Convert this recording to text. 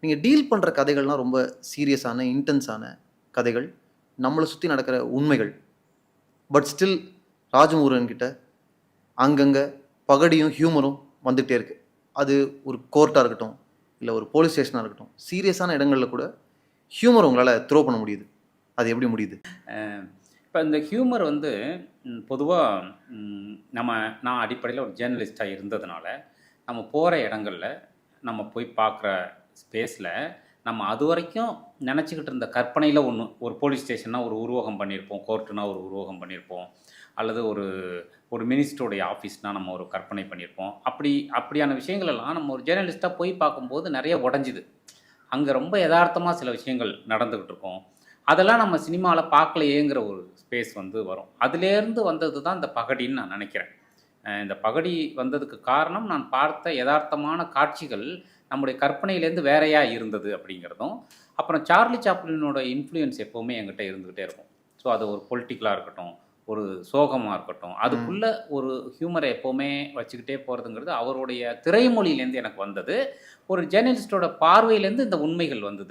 நீங்க டீல் பண்ற கதைகள்லாம் ரொம்ப சீரியஸான, இன்டென்ஸான கதைகள். நம்மள சுத்தி நடக்கிற உண்மைகள். பட் ஸ்டில் ராஜமுருகன் கிட்ட அங்கங்க பகடியும், ஹியூமரும் வந்துட்டே இருக்கு. அது ஒரு கோர்ட்டா இருக்கட்டும், இல்ல ஒரு போலீஸ் ஸ்டேஷனா இருக்கட்டும். சீரியஸான இடங்கள்ல கூட ஹியூமர் உங்களால த்ரோ பண்ண முடியுது. அது எப்படி முடியுது? இப்போ இந்த ஹியூமர் வந்து பொதுவா நம்ம நான் அடிப்படையில ஒரு ஜேர்னலிஸ்ட்டா இருந்ததுனால, நம்ம போற இடங்கள்ல, நம்ம போய் பார்க்குற ஸ்பேஸில, நம்ம அதுவரைக்கும் நெனச்சுக்கிட்டு இருந்த கற்பனையில ஒண்ணு. ஒரு போலீஸ் ஸ்டேஷன்னா ஒரு உருவகம் பண்ணியிருப்போம். கோர்ட்டுனா ஒரு உருவகம் பண்ணியிருப்போம். அல்லது ஒரு ஒரு மினிஸ்டருடைய ஆஃபீஸ்னா நம்ம ஒரு கற்பனை பண்ணியிருப்போம். அப்படியான விஷயங்கள் எல்லாம் நம்ம ஒரு ஜேர்னலிஸ்ட்டா போய் பார்க்கும்போது நெறைய உடைஞ்சுது. அங்க ரொம்ப எதார்த்தமா சில விஷயங்கள் நடந்துகிட்டு இருக்கும். அதெல்லாம் நம்ம சினிமால பார்க்கலையேங்கிற ஒரு ஸ்பேஸ் வந்து வரும். அதிலேருந்து வந்தது தான் இந்த பகடின்னு நான் நினைக்கிறேன். இந்த பகடி வந்ததுக்கு காரணம் நான் பார்த்த எதார்த்தமான காட்சிகள் நம்முடைய கற்பனையிலேருந்து வேறையா இருந்தது அப்படிங்கிறதும், அப்புறம் சார்லி சாப்ளினோட இன்ஃப்ளூயன்ஸ் எப்பவுமே என்கிட்ட இருந்துகிட்டே இருக்கும். ஸோ அது ஒரு பொலிட்டிக்கலா இருக்கட்டும், ஒரு சோகமா இருக்கட்டும், அதுக்குள்ள ஒரு ஹியூமரை எப்பவுமே வச்சுக்கிட்டே போறதுங்கிறது அவருடைய திரைமொழியிலேருந்து எனக்கு வந்தது. ஒரு ஜேர்னலிஸ்ட்டோட பார்வையிலேருந்து இந்த உண்மைகள் வந்தது.